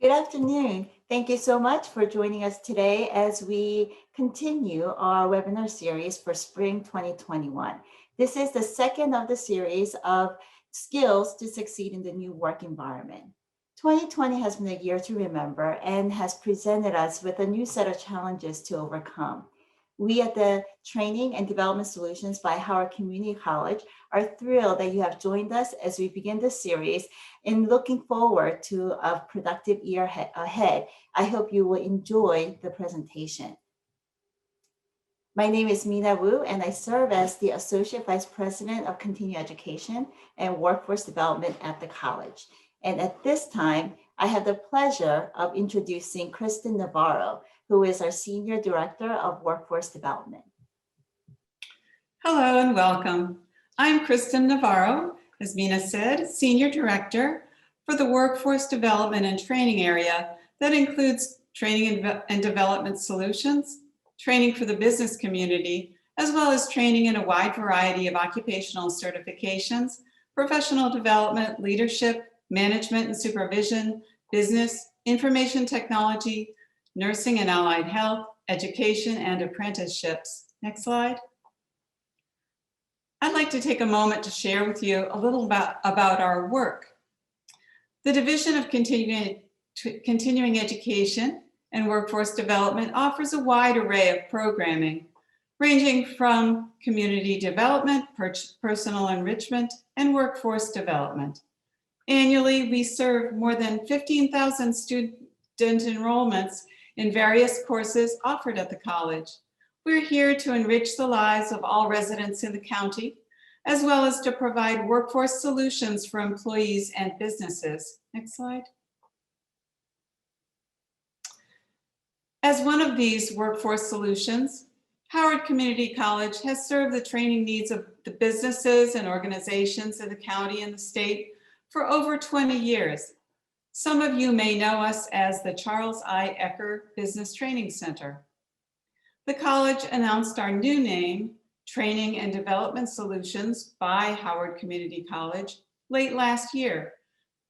Good afternoon. Thank you so much for joining us today as we continue our webinar series for spring 2021. This is the second of the series of skills to succeed in the new work environment. 2020 has been a year to remember and has presented us with a new set of challenges to overcome. We at the Training and Development Solutions by Howard Community College are thrilled that you have joined us as we begin this series and looking forward to a productive year ahead. I hope you will enjoy the presentation. My name is Mina Wu, and I serve as the Associate Vice President of Continuing Education and Workforce Development at the college. And at this time, I have the pleasure of introducing Kristen Navarro, who is our Senior Director of Workforce Development. Hello and welcome. I'm Kristen Navarro, as Mina said, Senior Director for the Workforce Development and Training area that includes training and development solutions, training for the business community, as well as training in a wide variety of occupational certifications, professional development, leadership, management and supervision, business, information technology, nursing and allied health, education, and apprenticeships. Next slide. I'd like to take a moment to share with you a little about our work. The Division of Continuing Education and Workforce Development offers a wide array of programming, ranging from community development, personal enrichment, and workforce development. Annually, we serve more than 15,000 student enrollments in various courses offered at the college. We're here to enrich the lives of all residents in the county, as well as to provide workforce solutions for employees and businesses. Next slide. As one of these workforce solutions, Howard Community College has served the training needs of the businesses and organizations in the county and the state for over 20 years. Some of you may know us as the Charles I. Ecker Business Training Center. The college announced our new name, Training and Development Solutions by Howard Community College, late last year.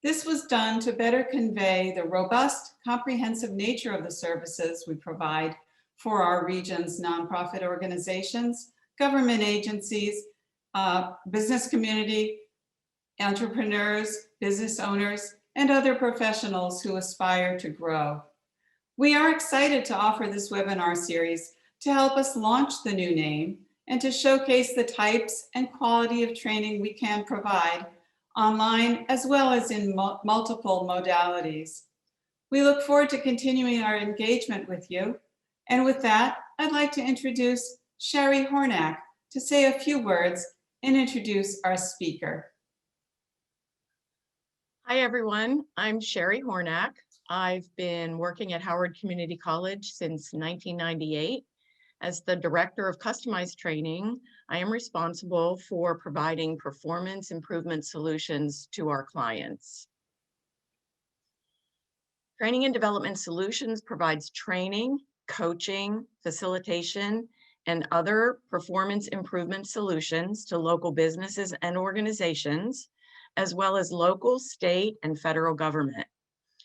This was done to better convey the robust, comprehensive nature of the services we provide for our region's nonprofit organizations, government agencies, business community, entrepreneurs, business owners, and other professionals who aspire to grow. We are excited to offer this webinar series to help us launch the new name and to showcase the types and quality of training we can provide online as well as in multiple modalities. We look forward to continuing our engagement with you. And with that, I'd like to introduce Sherry Hornak to say a few words and introduce our speaker. Hi, everyone. I'm Sherry Hornak. I've been working at Howard Community College since 1998. As the Director of Customized Training, I am responsible for providing performance improvement solutions to our clients. Training and Development Solutions provides training, coaching, facilitation, and other performance improvement solutions to local businesses and organizations, as well as local, state, and federal government.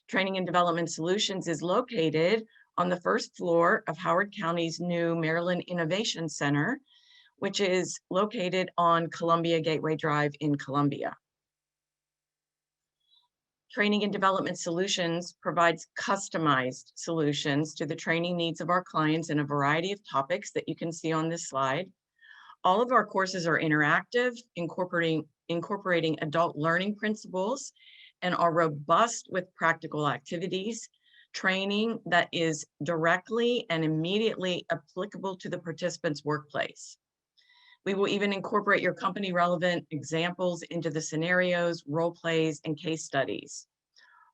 Training and Development Solutions is located on the first floor of Howard County's new Maryland Innovation Center, which is located on Columbia Gateway Drive in Columbia. Training and Development Solutions provides customized solutions to the training needs of our clients in a variety of topics that you can see on this slide. All of our courses are interactive, incorporating adult learning principles, and are robust with practical activities, training that is directly and immediately applicable to the participant's workplace. We will even incorporate your company relevant examples into the scenarios, role plays, and case studies.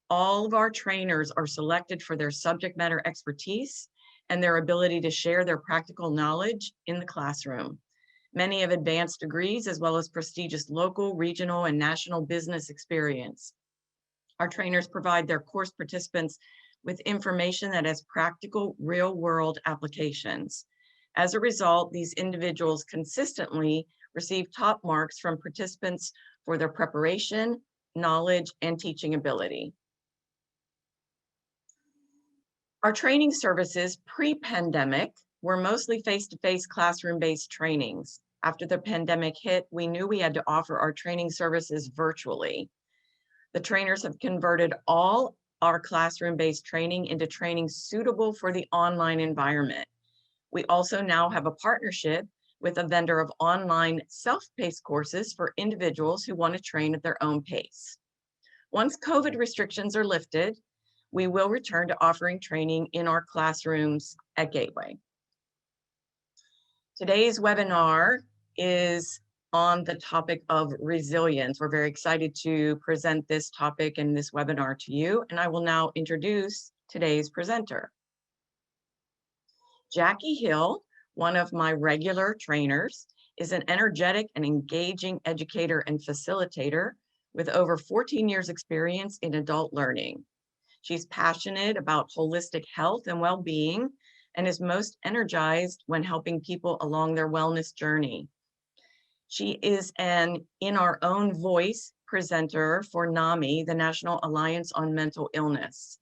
All of our trainers are selected for their subject matter expertise and their ability to share their practical knowledge in the classroom. Many have advanced degrees as well as prestigious local, regional, and national business experience. Our trainers provide their course participants with information that has practical, real-world applications. As a result, these individuals consistently receive top marks from participants for their preparation, knowledge, and teaching ability. Our training services pre-pandemic were mostly face-to-face classroom-based trainings. After the pandemic hit, we knew we had to offer our training services virtually. The trainers have converted all our classroom-based training into training suitable for the online environment. We also now have a partnership with a vendor of online self-paced courses for individuals who want to train at their own pace. Once COVID restrictions are lifted, we will return to offering training in our classrooms at Gateway. Today's webinar is on the topic of resilience. We're very excited to present this topic and this webinar to you, and I will now introduce today's presenter. Jackie Hill, one of my regular trainers, is an energetic and engaging educator and facilitator with over 14 years experience in adult learning. She's passionate about holistic health and well-being and is most energized when helping people along their wellness journey. She is an In Our Own Voice presenter for NAMI, the National Alliance on Mental Illness,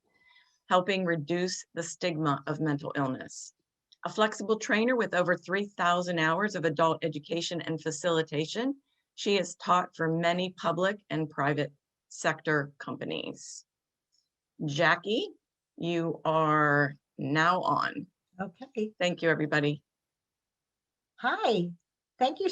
helping reduce the stigma of mental illness. A flexible trainer with over 3,000 hours of adult education and facilitation, she has taught for many public and private sector companies. Jackie, you are now on. Okay. Thank you, everybody. Hi. Thank you.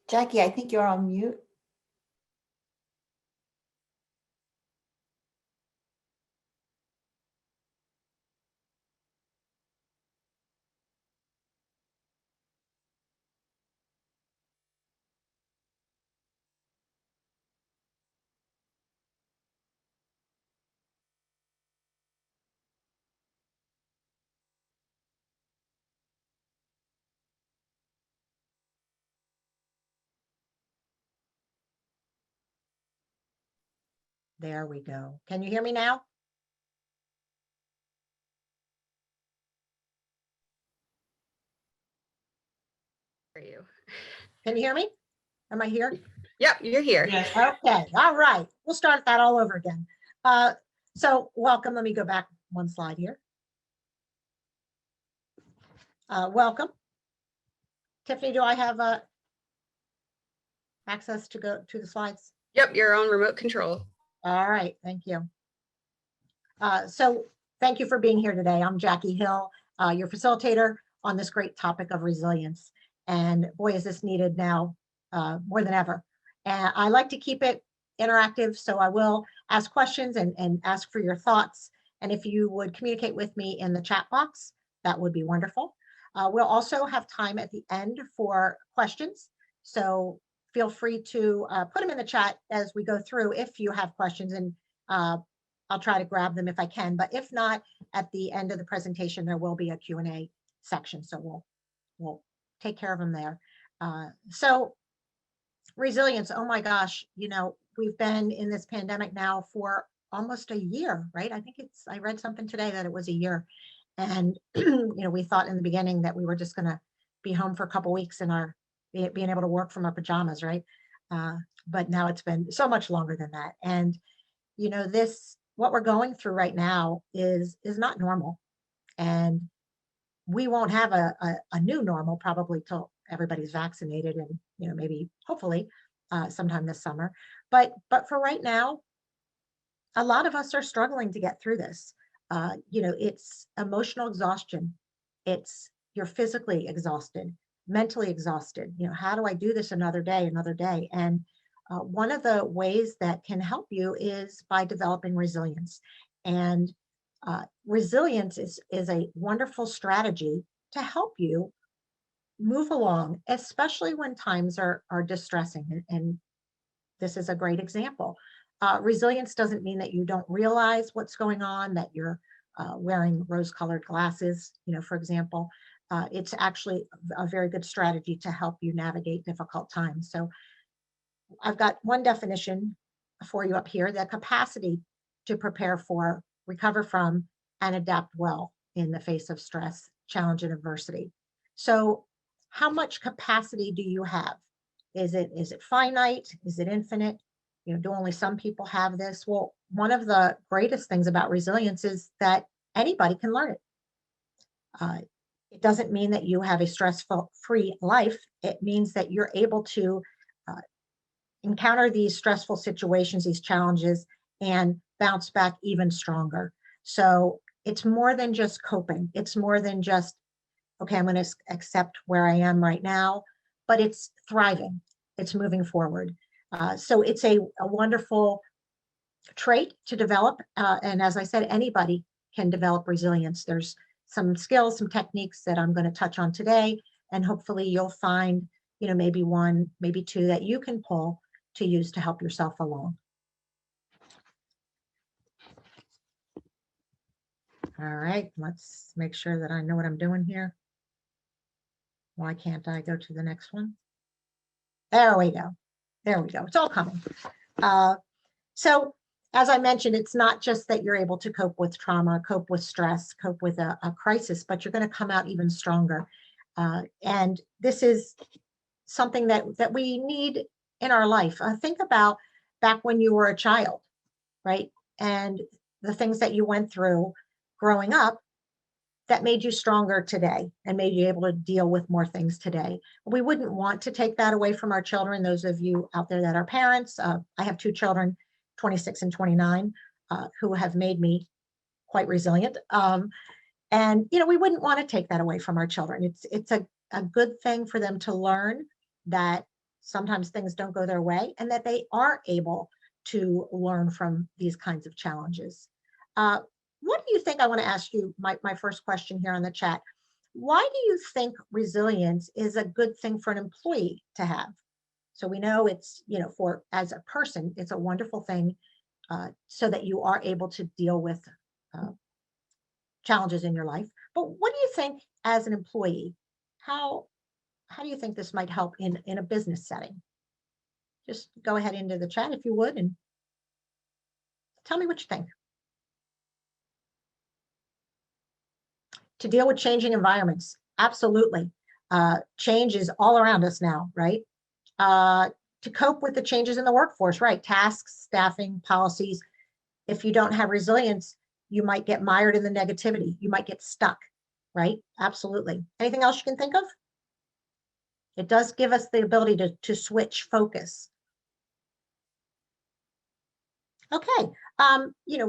Jackie, I think you're on mute. There we go. Can you hear me now? You. Can you hear me? Am I here? Yep, you're here. Yes. Okay. All right. We'll start that all over again. So welcome. Let me go back one slide here. Welcome. Tiffany, do I have access to go to the slides? Yep, you're on remote control. All right. Thank you. So thank you for being here today. I'm Jackie Hill, your facilitator on this great topic of resilience. And boy, is this needed now more than ever. And I like to keep it interactive, so I will ask questions and ask for your thoughts. And if you would communicate with me in the chat box, that would be wonderful. We'll also have time at the end for questions. So feel free to put them in the chat as we go through if you have questions, and I'll try to grab them if I can. But if not, at the end of the presentation, there will be a Q&A section. So we'll take care of them there. So resilience, oh my gosh, you know, we've been in this pandemic now for almost a year, right? I think I read something today that it was a year. And, you know, we thought in the beginning that we were just going to be home for a couple weeks in our being able to work from our pajamas, right? But now it's been so much longer than that. And, you know, what we're going through right now is not normal. And we won't have a new normal probably till everybody's vaccinated and, you know, maybe hopefully sometime this summer. But for right now, a lot of us are struggling to get through this. You know, it's emotional exhaustion. You're physically exhausted, mentally exhausted. You know, how do I do this another day? And one of the ways that can help you is by developing resilience. And resilience is a wonderful strategy to help you move along, especially when times are distressing. And this is a great example. Resilience doesn't mean that you don't realize what's going on, that you're wearing rose-colored glasses, you know, for example. It's actually a very good strategy to help you navigate difficult times. So I've got one definition for you up here, the capacity to prepare for, recover from, and adapt well in the face of stress, challenge, and adversity. So how much capacity do you have? Is it finite? Is it infinite? Do only some people have this? Well, one of the greatest things about resilience is that anybody can learn it. It doesn't mean that you have a stressful free life. It means that you're able to encounter these stressful situations, these challenges, and bounce back even stronger. So it's more than just coping. It's more than just, okay, I'm going to accept where I am right now, but it's thriving. It's moving forward. So it's a wonderful trait to develop. And as I said, anybody can develop resilience. There's some skills, some techniques that I'm going to touch on today, and hopefully you'll find, maybe one, maybe two that you can pull to use to help yourself along. All right, let's make sure that I know what I'm doing here. Why can't I go to the next one? There we go. There we go. It's all coming. So as I mentioned, it's not just that you're able to cope with trauma, cope with stress, cope with a crisis, but you're going to come out even stronger. And this is something that we need in our life. Think about back when you were a child, right? And the things that you went through growing up that made you stronger today and made you able to deal with more things today. We wouldn't want to take that away from our children. Those of you out there that are parents, I have 2 children, 26 and 29, who have made me quite resilient. And, we wouldn't want to take that away from our children. It's a good thing for them to learn that sometimes things don't go their way and that they are able to learn from these kinds of challenges. What do you think? I want to ask you my first question here on the chat. Why do you think resilience is a good thing for an employee to have? So we know it's, for as a person, it's a wonderful thing so that you are able to deal with challenges in your life. But what do you think as an employee? How do you think this might help in a business setting? Just go ahead into the chat if you would and tell me what you think. To deal with changing environments, absolutely. Change is all around us now, right? To cope with the changes in the workforce, right? Tasks, staffing, policies. If you don't have resilience, you might get mired in the negativity. You might get stuck, right? Absolutely. Anything else you can think of? It does give us the ability to switch focus. Okay.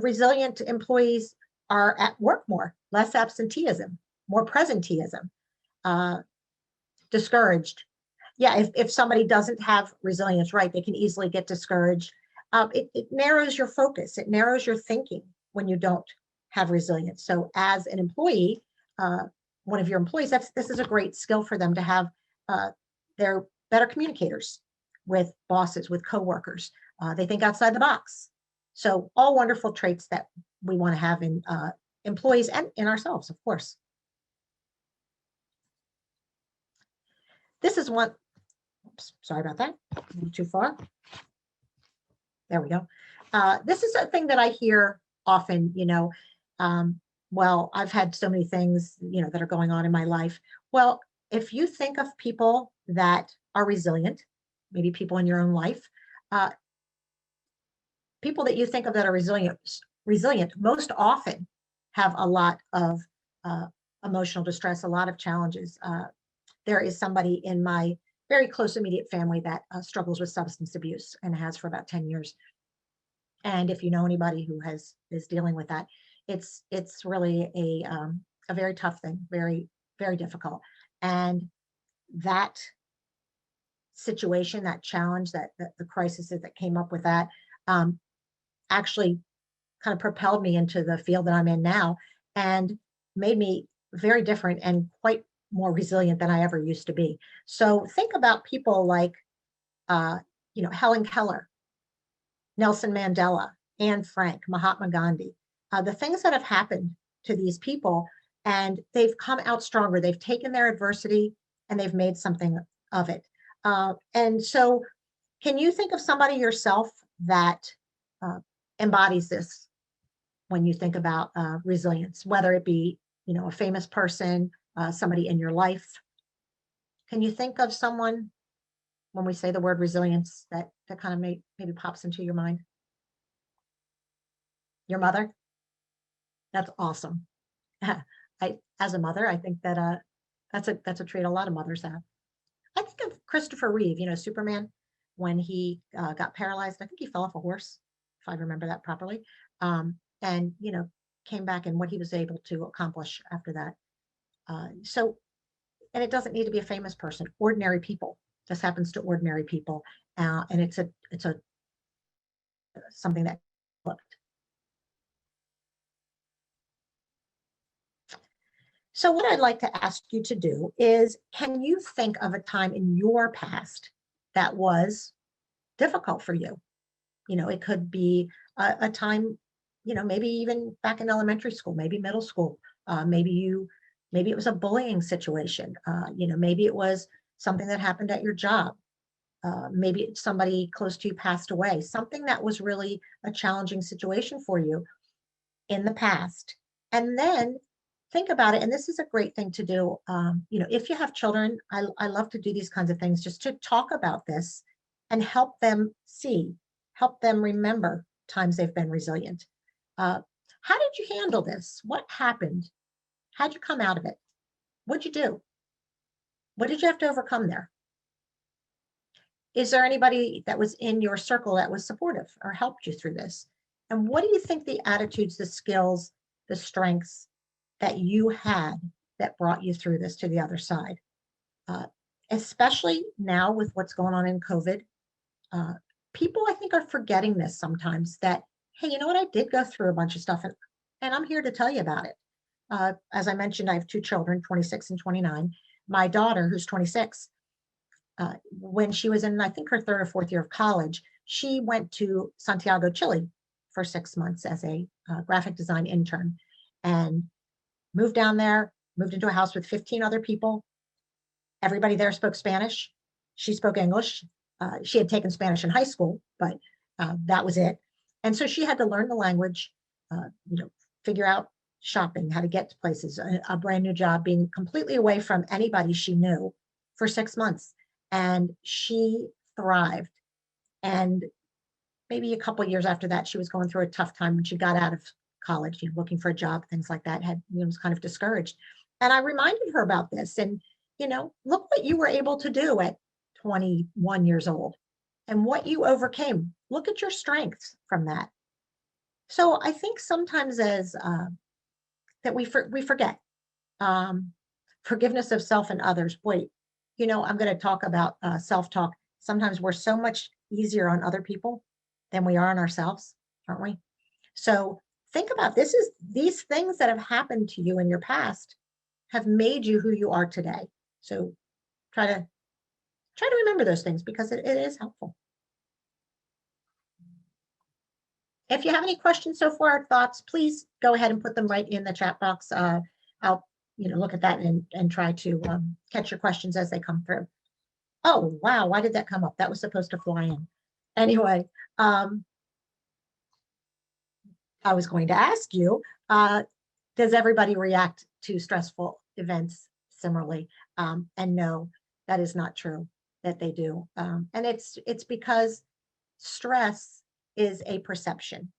Resilient employees are at work more, less absenteeism, more presenteeism, discouraged. Yeah, if somebody doesn't have resilience, right, they can easily get discouraged. It narrows your focus. It narrows your thinking when you don't have resilience. So as an employee, one of your employees, this is a great skill for them to have. They're better communicators with bosses, with coworkers. They think outside the box. So all wonderful traits that we want to have in employees and in ourselves, of course. This is one, oops, sorry about that, a little too far. There we go. This is a thing that I hear often, well, I've had so many things, that are going on in my life. Well, if you think of people that are resilient, maybe people in your own life, people that you think of that are resilient most often have a lot of emotional distress, a lot of challenges. There is somebody in my very close immediate family that struggles with substance abuse and has for about 10 years. And if you know anybody who is dealing with that, it's really a very tough thing, very, very difficult. And that situation, that challenge, that the crisis that came up with that, actually kind of propelled me into the field that I'm in now and made me very different and quite more resilient than I ever used to be. So think about people like, Helen Keller, Nelson Mandela, Anne Frank, Mahatma Gandhi, the things that have happened to these people, and they've come out stronger. They've taken their adversity and they've made something of it. And so can you think of somebody yourself that embodies this when you think about resilience, whether it be, a famous person, somebody in your life. Can you think of someone when we say the word resilience that kind of maybe pops into your mind? Your mother? That's awesome. As a mother, I think that that's a trait a lot of mothers have. I think of Christopher Reeve, Superman, when he got paralyzed. I think he fell off a horse, if I remember that properly. And came back and what he was able to accomplish after that. And it doesn't need to be a famous person. Ordinary people. This happens to ordinary people, and it's a something that looked. So what I'd like to ask you to do is, can you think of a time in your past that was difficult for you? It could be a time, maybe even back in elementary school, maybe middle school, maybe it was a bullying situation, maybe it was something that happened at your job. Maybe somebody close to you passed away, something that was really a challenging situation for you in the past. And then think about it. And this is a great thing to do. If you have children, I love to do these kinds of things just to talk about this and help them help them remember times they've been resilient. How did you handle this? What happened? How'd you come out of it? What'd you do? What did you have to overcome there? Is there anybody that was in your circle that was supportive or helped you through this? And what do you think the attitudes, the skills, the strengths that you had that brought you through this to the other side? Especially now with what's going on in COVID, people I think are forgetting this sometimes, that, hey, you know what? I did go through a bunch of stuff and I'm here to tell you about it. As I mentioned, I have two children, 26 and 29. My daughter, who's 26, when she was in, I think, her third or fourth year of college, she went to Santiago, Chile for 6 months as a graphic design intern and moved down there, moved into a house with 15 other people. Everybody there spoke Spanish. She spoke English. She had taken Spanish in high school, but that was it. And so she had to learn the language, figure out shopping, how to get to places, a brand new job, being completely away from anybody she knew for 6 months. And she thrived. And maybe a couple of years after that, she was going through a tough time when she got out of college, looking for a job, things like that, was kind of discouraged. And I reminded her about this and, look what you were able to do at 21 years old and what you overcame. Look at your strengths from that. So I think sometimes as that we forget forgiveness of self and others. Boy, I'm going to talk about self-talk. Sometimes we're so much easier on other people than we are on ourselves, aren't we? So think about this. These things that have happened to you in your past have made you who you are today. So try to remember those things because it is helpful. If you have any questions so far, thoughts, please go ahead and put them right in the chat box. I'll look at that and try to catch your questions as they come through. Oh, wow. Why did that come up? That was supposed to fly in. Anyway, I was going to ask you, does everybody react to stressful events similarly? And no, that is not true that they do. And it's because stress is a perception.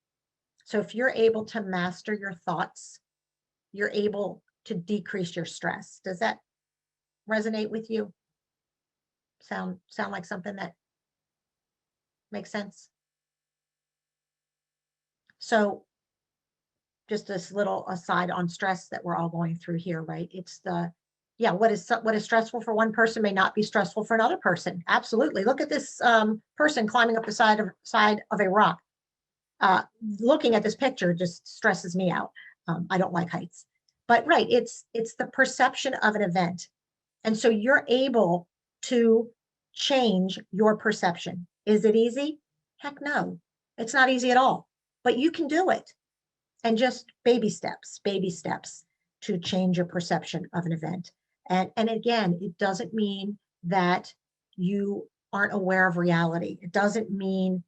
So if you're able to master your thoughts, you're able to decrease your stress. Does that resonate with you? Sound like something that makes sense? So just this little aside on stress that we're all going through here, right? It's what is stressful for one person may not be stressful for another person. Absolutely. Look at this person climbing up the side of a rock. Looking at this picture just stresses me out. I don't like heights. But right, it's the perception of an event. And so you're able to change your perception. Is it easy? Heck no, it's not easy at all. But you can do it. And just baby steps to change your perception of an event. And again, it doesn't mean that you aren't aware of reality. It doesn't mean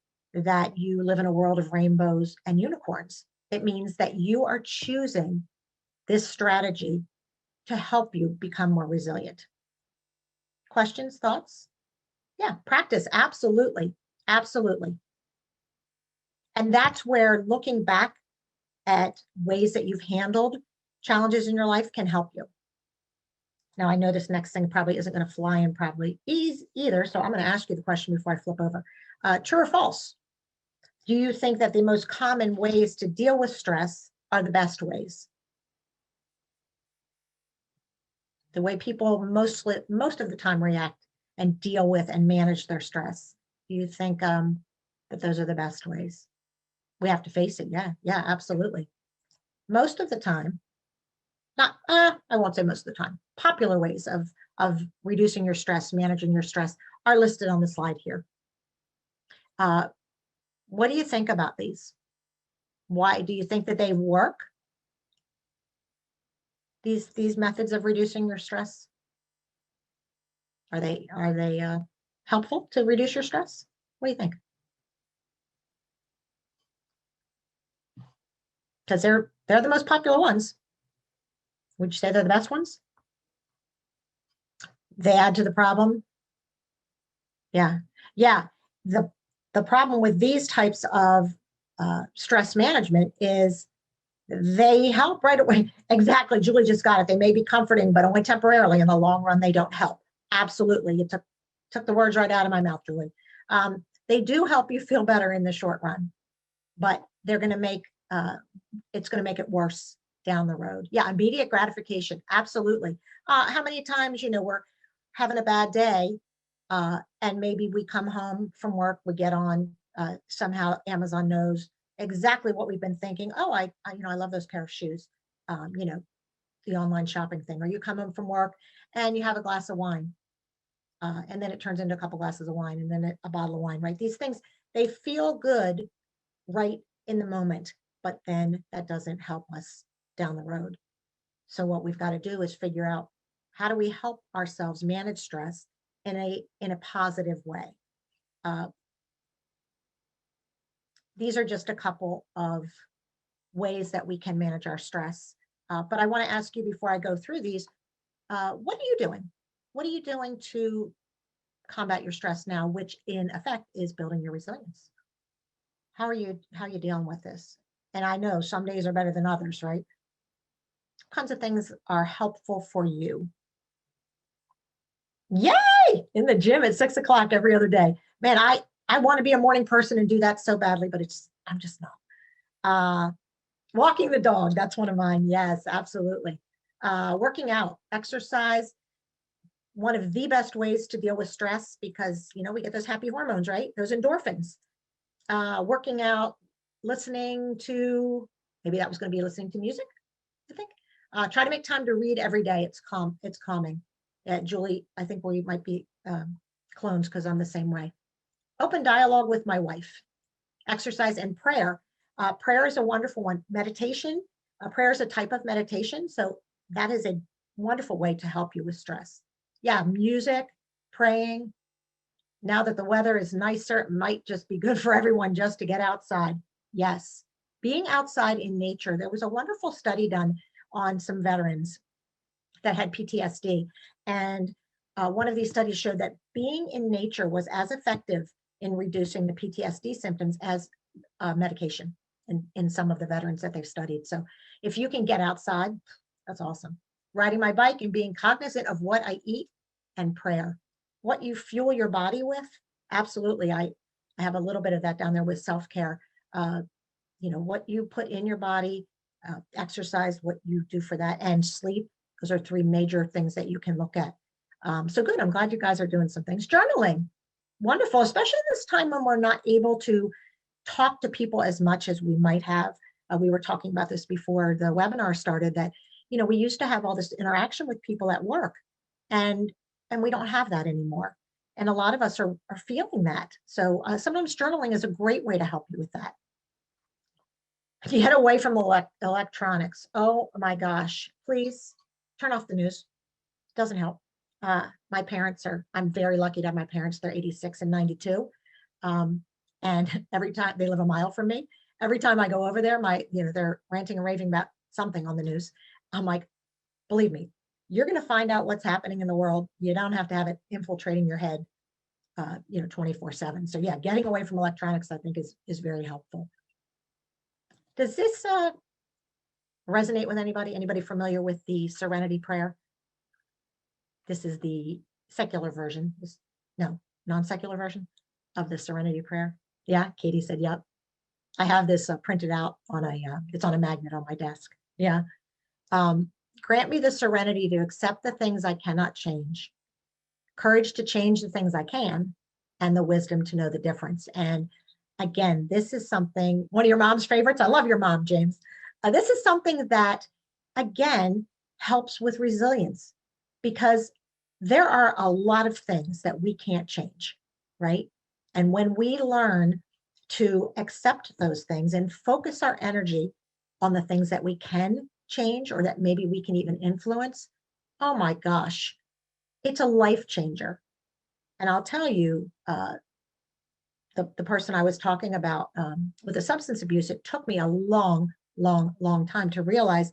that you live in a world of rainbows and unicorns. It means that you are choosing this strategy to help you become more resilient. Questions, thoughts? Yeah, practice, absolutely, absolutely. And that's where looking back at ways that you've handled challenges in your life can help you. Now, I know this next thing probably isn't going to fly in probably either, so I'm going to ask you the question before I flip over. True or false? Do you think that the most common ways to deal with stress are the best ways? The way people most of the time react and deal with and manage their stress. Do you think that those are the best ways? We have to face it. Yeah, absolutely. Most of the time, not, I won't say most of the time, popular ways of reducing your stress, managing your stress are listed on the slide here. What do you think about these? Why do you think that they work? These methods of reducing your stress? Are they helpful to reduce your stress? What do you think? Because they're the most popular ones. Would you say they're the best ones? They add to the problem. Yeah. The problem with these types of stress management is they help right away. Exactly. Julie just got it. They may be comforting, but only temporarily. In the long run, they don't help. Absolutely. You took the words right out of my mouth, Julie. They do help you feel better in the short run, but they're going to make it's going to make it worse down the road. Yeah, immediate gratification. Absolutely. How many times, we're having a bad day and maybe we come home from work, we get on somehow Amazon knows exactly what we've been thinking. Oh, I love those pair of shoes. The online shopping thing. Or you come home from work and you have a glass of wine. And then it turns into a couple glasses of wine and then a bottle of wine, right? These things, they feel good right in the moment, but then that doesn't help us down the road. So what we've got to do is figure out, how do we help ourselves manage stress in a positive way? These are just a couple of ways that we can manage our stress. But I want to ask you before I go through these, what are you doing? What are you doing to combat your stress now, which in effect is building your resilience? How are you dealing with this? And I know some days are better than others, right? What kinds of things are helpful for you? Yay! In the gym at 6 o'clock every other day. Man, I want to be a morning person and do that so badly, but I'm just not. Walking the dog, that's one of mine. Yes, absolutely. Working out, exercise, one of the best ways to deal with stress because, we get those happy hormones, right? Those endorphins. Working out, listening to, maybe that was going to be listening to music, I think. Try to make time to read every day. It's calming. Julie, I think we might be clones because I'm the same way. Open dialogue with my wife, exercise and prayer. Prayer is a wonderful one. Meditation, prayer is a type of meditation. So that is a wonderful way to help you with stress. Yeah, music, praying. Now that the weather is nicer, it might just be good for everyone just to get outside. Yes, being outside in nature. There was a wonderful study done on some veterans that had PTSD. And one of these studies showed that being in nature was as effective in reducing the PTSD symptoms as medication in some of the veterans that they've studied. So if you can get outside, that's awesome. Riding my bike and being cognizant of what I eat and prayer. What you fuel your body with, absolutely. I have a little bit of that down there with self-care. What you put in your body, exercise, what you do for that, and sleep. Those are three major things that you can look at. So good. I'm glad you guys are doing some things. Journaling, wonderful, especially this time when we're not able to talk to people as much as we might have. We were talking about this before the webinar started, that we used to have all this interaction with people at work, and we don't have that anymore. And a lot of us are feeling that. So sometimes journaling is a great way to help you with that. Get away from electronics. Oh my gosh, please turn off the news. Doesn't help. My parents I'm very lucky to have my parents. They're 86 and 92. And And every time they live a mile from me, every time I go over there, they're ranting and raving about something on the news. I'm like, believe me, you're going to find out what's happening in the world. You don't have to have it infiltrating your head, 24/7. So yeah, getting away from electronics, I think is very helpful. Does this resonate with anybody? Anybody familiar with the Serenity Prayer? This is the secular version. No, non-secular version of the Serenity Prayer. Yeah, Katie said, yep. I have this printed out on it's on a magnet on my desk. Yeah. Grant me the serenity to accept the things I cannot change, courage to change the things I can, and the wisdom to know the difference. And again, this is something, one of your mom's favorites. I love your mom, James. This is something that, again, helps with resilience, because there are a lot of things that we can't change, right? And when we learn to accept those things and focus our energy on the things that we can change or that maybe we can even influence, oh my gosh, it's a life changer. And I'll tell you, the person I was talking about with the substance abuse, it took me a long time to realize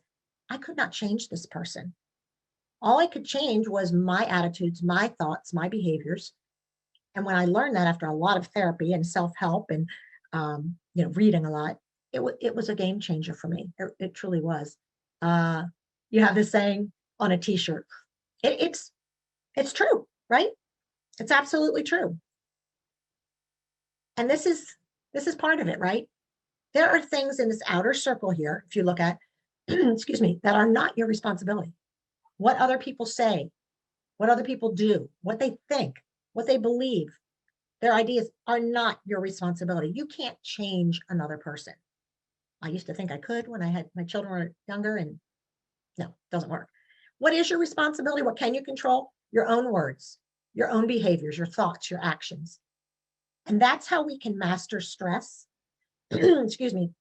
I could not change this person. All I could change was my attitudes, my thoughts, my behaviors. And when I learned that after a lot of therapy and self-help and reading a lot, it was a game changer for me. It truly was. You have this saying on a t-shirt. It's true, right? It's absolutely true. And this is part of it, right? There are things in this outer circle here, if you look at, excuse me, that are not your responsibility. What other people say, what other people do, what they think, what they believe, their ideas are not your responsibility. You can't change another person. I used to think I could when I had my children were younger, and no, it doesn't work. What is your responsibility? What can you control? Your own words, your own behaviors, your thoughts, your actions. And that's how we can master stress. Excuse me.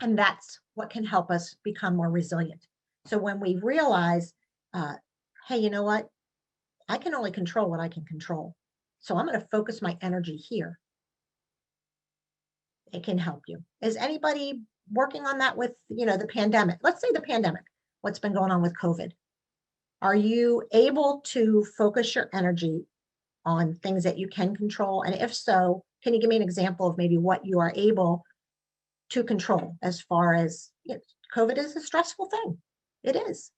And that's what can help us become more resilient. So when we realize, hey, you know what? I can only control what I can control. So I'm going to focus my energy here. It can help you. Is anybody working on that with, the pandemic? Let's say the pandemic, what's been going on with COVID. Are you able to focus your energy on things that you can control? And if so, can you give me an example of maybe what you are able to control as far as COVID is a stressful thing? It is.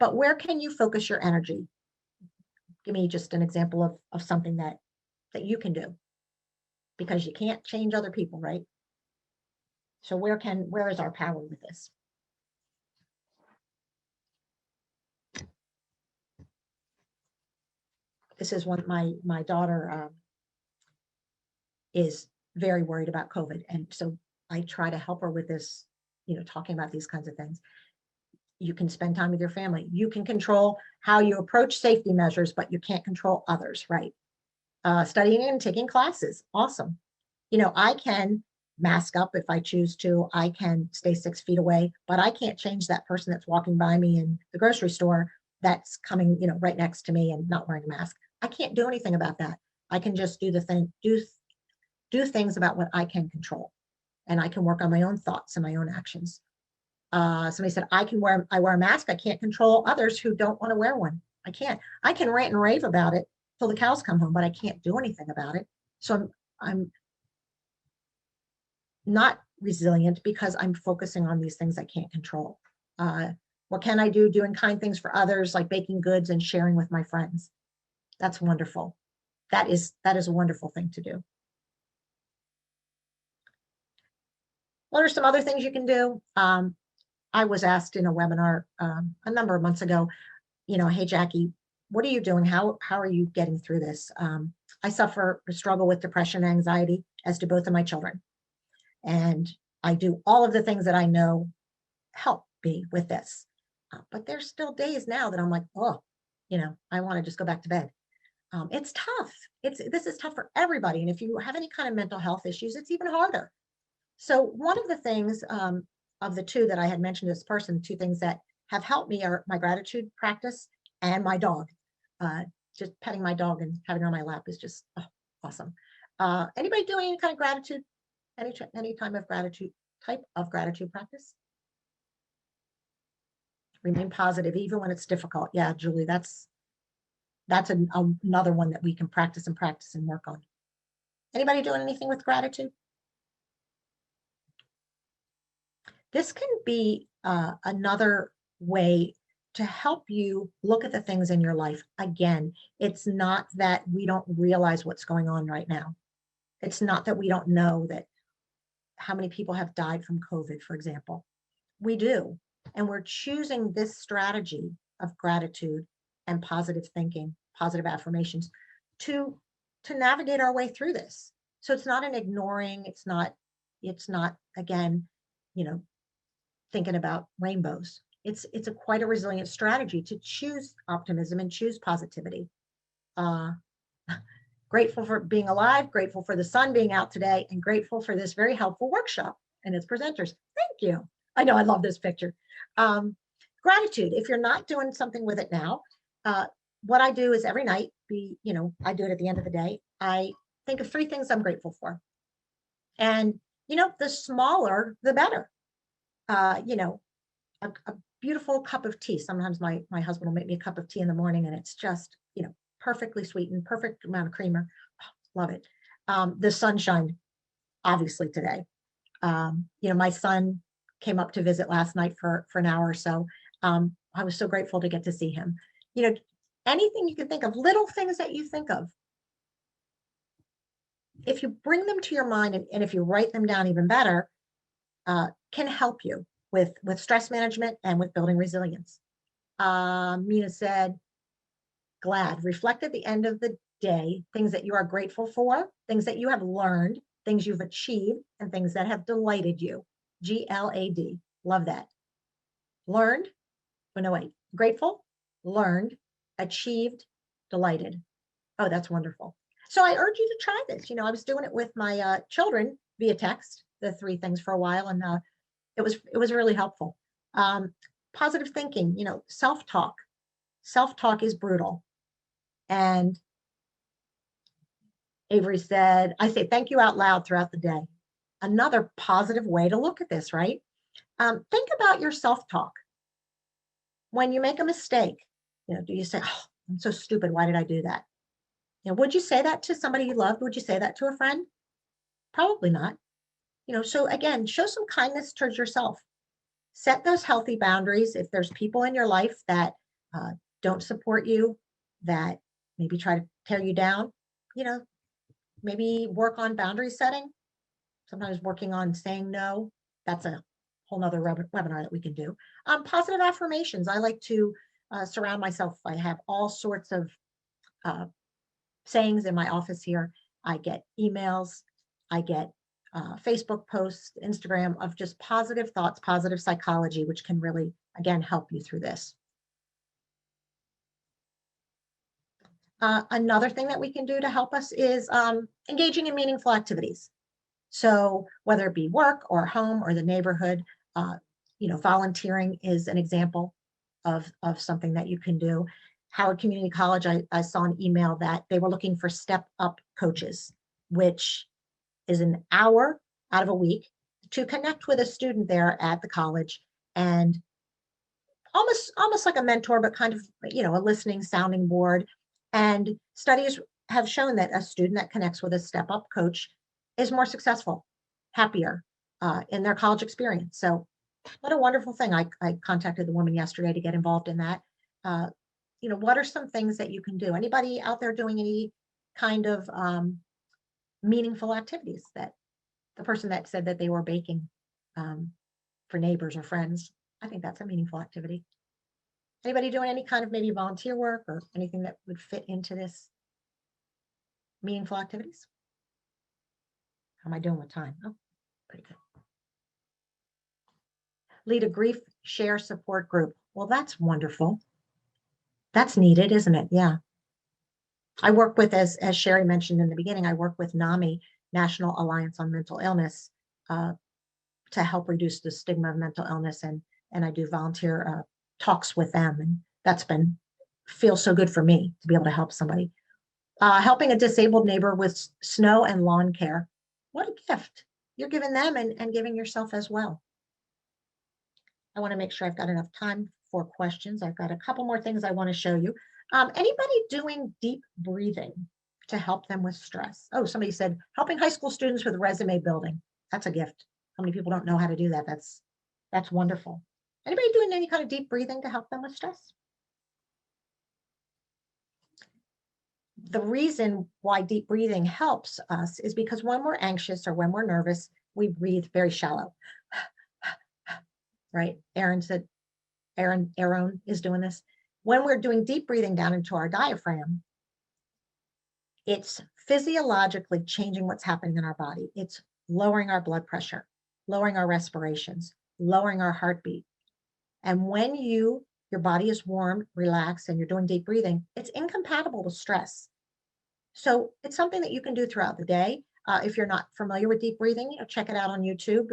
But where can you focus your energy? Give me just an example of something that you can do, because you can't change other people, right? So where is our power with this? This is one, my daughter is very worried about COVID. And so I try to help her with this, talking about these kinds of things. You can spend time with your family. You can control how you approach safety measures, but you can't control others, right? Studying and taking classes, awesome. I can mask up if I choose to. I can stay 6 feet away, but I can't change that person that's walking by me in the grocery store that's coming, right next to me and not wearing a mask. I can't do anything about that. I can just do things about what I can control, and I can work on my own thoughts and my own actions. Somebody said, I wear a mask. I can't control others who don't want to wear one. I can't. I can rant and rave about it till the cows come home, but I can't do anything about it. So I'm not resilient because I'm focusing on these things I can't control. What can I do? Doing kind things for others, like baking goods and sharing with my friends. That's wonderful. That is a wonderful thing to do. What are some other things you can do? I was asked in a webinar a number of months ago, hey, Jackie, what are you doing? How are you getting through this? I struggle with depression and anxiety, as do both of my children. And I do all of the things that I know help me with this. But there's still days now that I'm like, oh, I want to just go back to bed. It's tough. This is tough for everybody. And if you have any kind of mental health issues, it's even harder. So one of the things of the two that I had mentioned to this person, 2 things that have helped me are my gratitude practice and my dog. Just petting my dog and having her on my lap is just awesome. Anybody doing any kind of gratitude, any type of gratitude practice? Remain positive even when it's difficult. Yeah, Julie, that's another one that we can practice and work on. Anybody doing anything with gratitude? This can be another way to help you look at the things in your life. Again, it's not that we don't realize what's going on right now. It's not that we don't know that how many people have died from COVID, for example. We do. And we're choosing this strategy of gratitude and positive thinking, positive affirmations to navigate our way through this. So it's not an ignoring, it's not again, thinking about rainbows. It's quite a resilient strategy to choose optimism and choose positivity. Grateful for being alive, grateful for the sun being out today, and grateful for this very helpful workshop and its presenters. Thank you. I know, I love this picture. Gratitude, if you're not doing something with it now, what I do is every night, I do it at the end of the day. I think of 3 things I'm grateful for. And, the smaller, the better. A beautiful cup of tea. Sometimes my husband will make me a cup of tea in the morning and it's just, perfectly sweetened, perfect amount of creamer. Oh, love it. The sunshine, obviously today. My son came up to visit last night for an hour or so. I was so grateful to get to see him. Anything you can think of, little things that you think of, if you bring them to your mind and if you write them down even better, can help you with stress management and with building resilience. Mina said, glad, reflect at the end of the day, things that you are grateful for, things that you have learned, things you've achieved, and things that have delighted you. GLAD, love that. Learned, oh no, wait, grateful, learned, achieved, delighted. Oh, that's wonderful. So I urge you to try this. I was doing it with my children via text, the 3 things for a while, and it was really helpful. Positive thinking, self-talk. Self-talk is brutal. And Avery said, I say thank you out loud throughout the day. Another positive way to look at this, right? Think about your self-talk. When you make a mistake, do you say, oh, I'm so stupid, why did I do that? Would you say that to somebody you loved? Would you say that to a friend? Probably not. So again, show some kindness towards yourself. Set those healthy boundaries. If there's people in your life that don't support you, that maybe try to tear you down, maybe work on boundary setting. Sometimes working on saying no. That's a whole nother webinar that we can do. Positive affirmations. I like to surround myself. I have all sorts of sayings in my office here. I get emails. I get Facebook posts, Instagram of just positive thoughts, positive psychology, which can really, again, help you through this. Another thing that we can do to help us is engaging in meaningful activities. So whether it be work or home or the neighborhood, volunteering is an example of something that you can do. Howard Community College, I saw an email that they were looking for step up coaches, which is an hour out of a week to connect with a student there at the college and almost like a mentor, but kind of, a listening sounding board. And studies have shown that a student that connects with a step up coach is more successful, happier in their college experience. So what a wonderful thing. I contacted the woman yesterday to get involved in that. What are some things that you can do? Anybody out there doing any kind of meaningful activities? That the person that said that they were baking for neighbors or friends, I think that's a meaningful activity. Anybody doing any kind of maybe volunteer work or anything that would fit into this meaningful activities? How am I doing with time? Oh, pretty good. Lead a grief share support group. Well, that's wonderful. That's needed, isn't it? Yeah. I work with, as Sherry mentioned in the beginning, I work with NAMI, National Alliance on Mental Illness, to help reduce the stigma of mental illness. And I do volunteer talks with them. And that's feels so good for me to be able to help somebody. Helping a disabled neighbor with snow and lawn care. What a gift. You're giving them and giving yourself as well. I want to make sure I've got enough time for questions. I've got a couple more things I want to show you. Anybody doing deep breathing to help them with stress? Oh, somebody said helping high school students with resume building. That's a gift. How many people don't know how to do that? That's wonderful. Anybody doing any kind of deep breathing to help them with stress? The reason why deep breathing helps us is because when we're anxious or when we're nervous, we breathe very shallow. Right? Aaron is doing this. When we're doing deep breathing down into our diaphragm, it's physiologically changing what's happening in our body. It's lowering our blood pressure, lowering our respirations, lowering our heartbeat. And when your body is warm, relaxed, and you're doing deep breathing, it's incompatible with stress. So it's something that you can do throughout the day. If you're not familiar with deep breathing, check it out on YouTube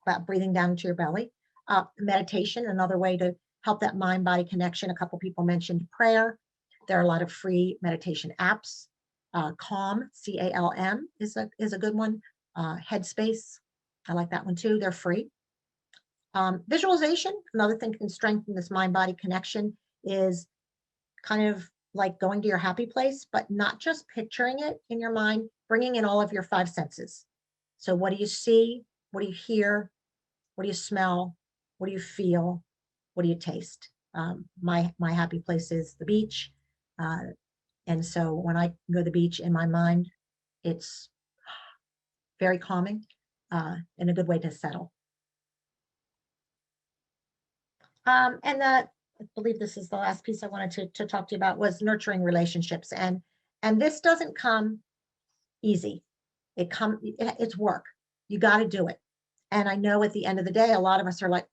about breathing down into your belly. Meditation, another way to help that mind-body connection. A couple people mentioned prayer. There are a lot of free meditation apps. Calm, C-A-L-M is a good one. Headspace, I like that one too. They're free. Visualization, another thing can strengthen this mind-body connection, is kind of like going to your happy place, but not just picturing it in your mind, bringing in all of your 5 senses. So what do you see? What do you hear? What do you smell? What do you feel? What do you taste? My happy place is the beach. And so when I go to the beach in my mind, it's very calming and a good way to settle. And I believe this is the last piece I wanted to talk to you about, was nurturing relationships. And this doesn't come easy. It's work. You got to do it. And I know at the end of the day, a lot of us are like,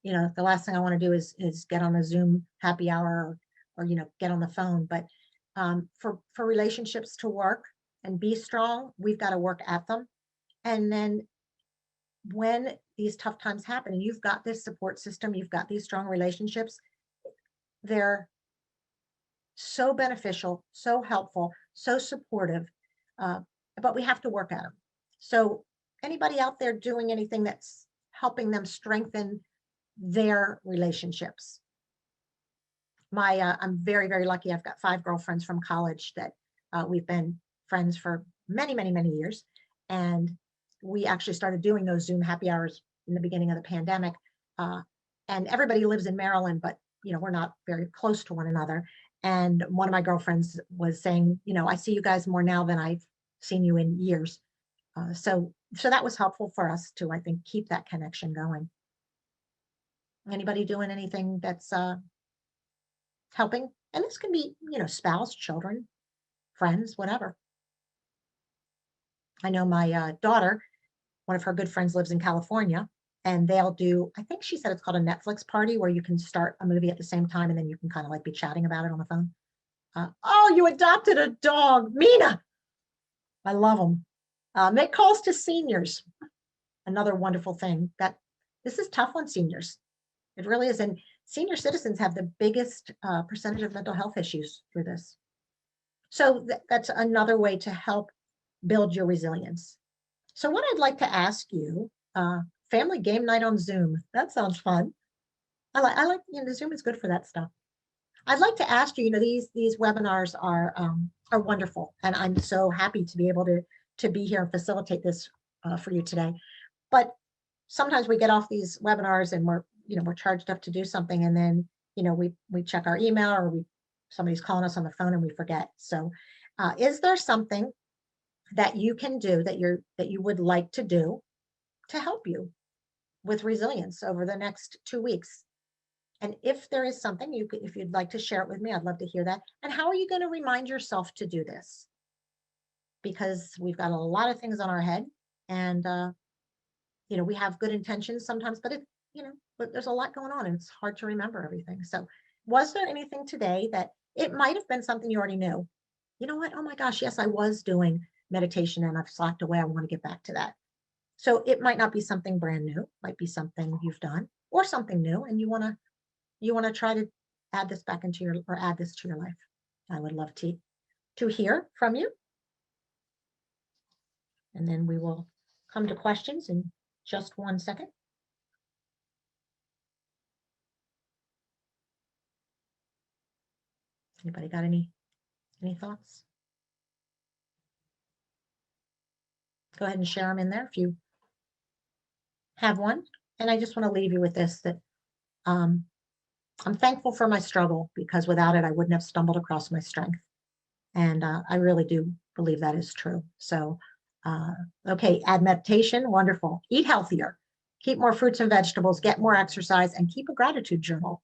the last thing I want to do is get on a Zoom happy hour or get on the phone. But for relationships to work and be strong, we've got to work at them. And then when these tough times happen and you've got this support system, you've got these strong relationships, they're so beneficial, so helpful, so supportive, but we have to work at them. So anybody out there doing anything that's helping them strengthen their relationships? I'm very, very lucky. I've got 5 girlfriends from college that we've been friends for many, many, many years. And we actually started doing those Zoom happy hours in the beginning of the pandemic. And everybody lives in Maryland, but we're not very close to one another. And one of my girlfriends was saying, I see you guys more now than I've seen you in years. So that was helpful for us to, I think, keep that connection going. Anybody doing anything that's helping? And this can be, spouse, children, friends, whatever. I know my daughter, one of her good friends lives in California, and they'll do, I think she said it's called a Netflix party, where you can start a movie at the same time and then you can kind of like be chatting about it on the phone. Oh, you adopted a dog, Mina. I love them. Make calls to seniors. Another wonderful thing. That this is tough on seniors. It really is. And senior citizens have the biggest percentage of mental health issues through this. So that's another way to help build your resilience. So what I'd like to ask you, family game night on Zoom. That sounds fun. I like Zoom is good for that stuff. I'd like to ask you, these webinars are wonderful, and I'm so happy to be able to be here and facilitate this for you today. But sometimes we get off these webinars and we're charged up to do something, and then we check our email, or somebody's calling us on the phone and we forget. So is there something that you can do that you would like to do to help you with resilience over the next 2 weeks? And if there is something, if you'd like to share it with me, I'd love to hear that. And how are you going to remind yourself to do this? Because we've got a lot of things on our head, and we have good intentions sometimes, but but there's a lot going on and it's hard to remember everything. So was there anything today that it might have been something you already knew? You know what? Oh my gosh, yes, I was doing meditation and I've slacked away. I want to get back to that. So it might not be something brand new, might be something you've done or something new, and you want to try to add this to your life. I would love to to hear from you. And then we will come to questions in just 1 second. Anybody got any thoughts? Go ahead and share them in there if you have one. And I just want to leave you with this, that I'm thankful for my struggle, because without it, I wouldn't have stumbled across my strength. And I really do believe that is true. So, okay, add meditation, wonderful. Eat healthier, keep more fruits and vegetables, get more exercise, and keep a gratitude journal.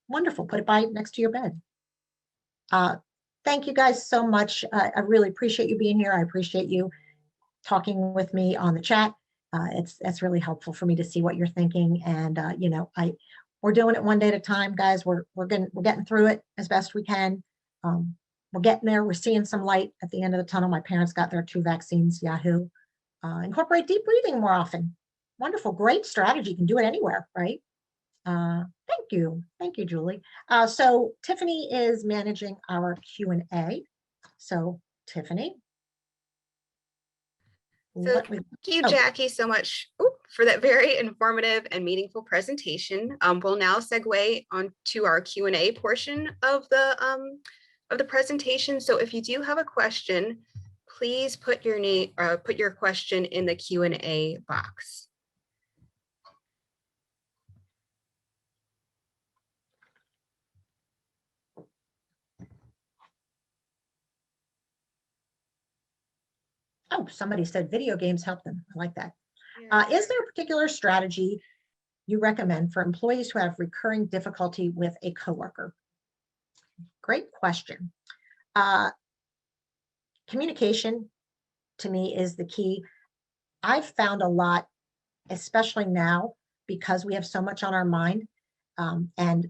Wonderful, put it by next to your bed. Thank you guys so much. I really appreciate you being here. I appreciate you talking with me on the chat. It's really helpful for me to see what you're thinking. And you know, we're doing it one day at a time, guys. We're getting through it as best we can. We're getting there. We're seeing some light at the end of the tunnel. My parents got their 2 vaccines. Yahoo! Incorporate deep breathing more often. Wonderful, great strategy. You can do it anywhere, right? Thank you, Julie. So Tiffany is managing our Q&A. So Tiffany. So thank you, Jackie, so much for that very informative and meaningful presentation. We'll now segue on to our Q&A portion of the presentation. So if you do have a question, please put your name, put your question in the Q&A box. Oh, somebody said video games help them. I like that. Is there a particular strategy you recommend for employees who have recurring difficulty with a coworker? Great question. Communication, to me, is the key. I've found a lot, especially now, because we have so much on our mind, and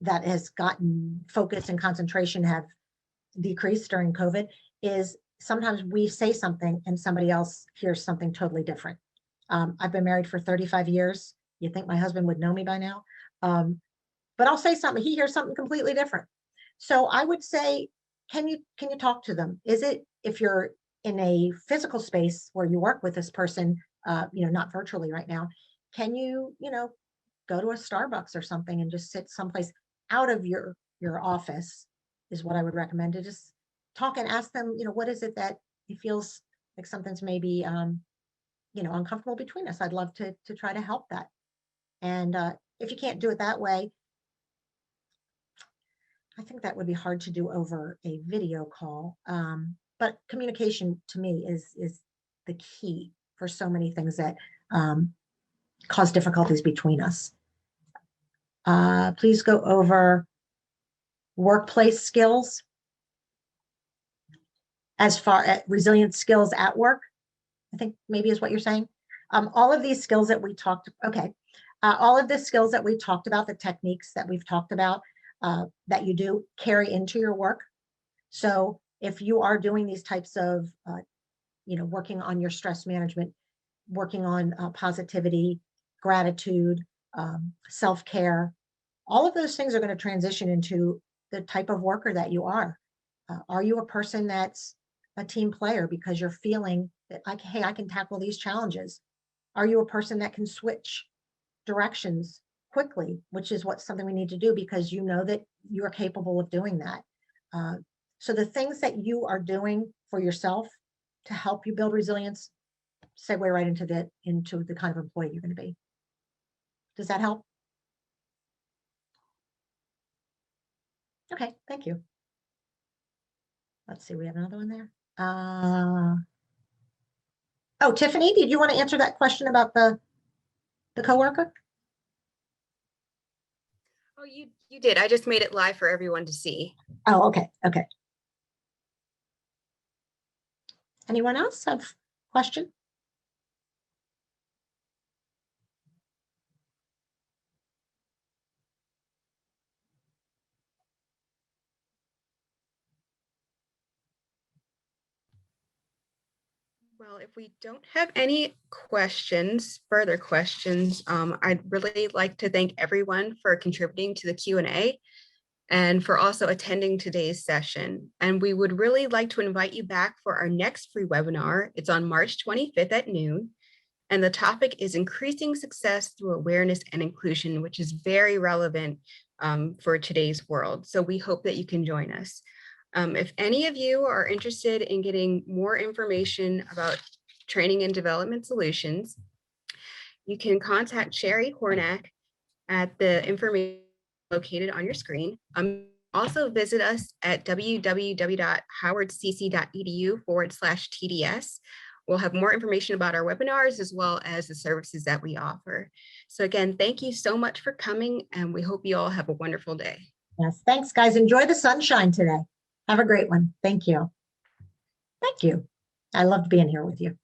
that has gotten focus and concentration have decreased during COVID, is sometimes we say something and somebody else hears something totally different. I've been married for 35 years. You think my husband would know me by now? But I'll say something, he hears something completely different. So I would say, can you talk to them? Is it, if you're in a physical space where you work with this person, you know, not virtually right now, can you, you know, go to a Starbucks or something and just sit someplace out of your office, is what I would recommend, to just talk and ask them, you know, what is it that it feels like something's maybe, you know, uncomfortable between us. I'd love to try to help that. And if you can't do it that way, I think that would be hard to do over a video call. But communication, to me, is the key for so many things that cause difficulties between us. Please go over workplace skills. As far as resilient skills at work, I think maybe is what you're saying. All of these skills that we talked, okay. All of the skills that we talked about, the techniques that we've talked about, that you do carry into your work. So if you are doing these types of, you know, working on your stress management, working on positivity, gratitude, self-care, all of those things are going to transition into the type of worker that you are. Are you a person that's a team player because you're feeling that, like, hey, I can tackle these challenges? Are you a person that can switch directions quickly, which is something we need to do, because you know that you are capable of doing that. So the things that you are doing for yourself to help you build resilience segue right into the kind of employee you're going to be. Does that help? Okay, thank you. Let's see, we have another one there. Oh, Tiffany, did you want to answer that question about the coworker? Oh, you did. I just made it live for everyone to see. Oh, okay, okay. Anyone else have a question? Well, if we don't have any further questions, I'd really like to thank everyone for contributing to the Q&A. and for also attending today's session. And we would really like to invite you back for our next free webinar. It's on March 25th at noon. And the topic is increasing success through awareness and inclusion, which is very relevant for today's world. So we hope that you can join us. If any of you are interested in getting more information about training and development solutions, you can contact Sherry Hornack at the information located on your screen. Also visit us at www.howardcc.edu/TDS. We'll have more information about our webinars as well as the services that we offer. So again, thank you so much for coming, and we hope you all have a wonderful day. Yes, thanks, guys. Enjoy the sunshine today. Have a great one. Thank you. Thank you. I loved being here with you.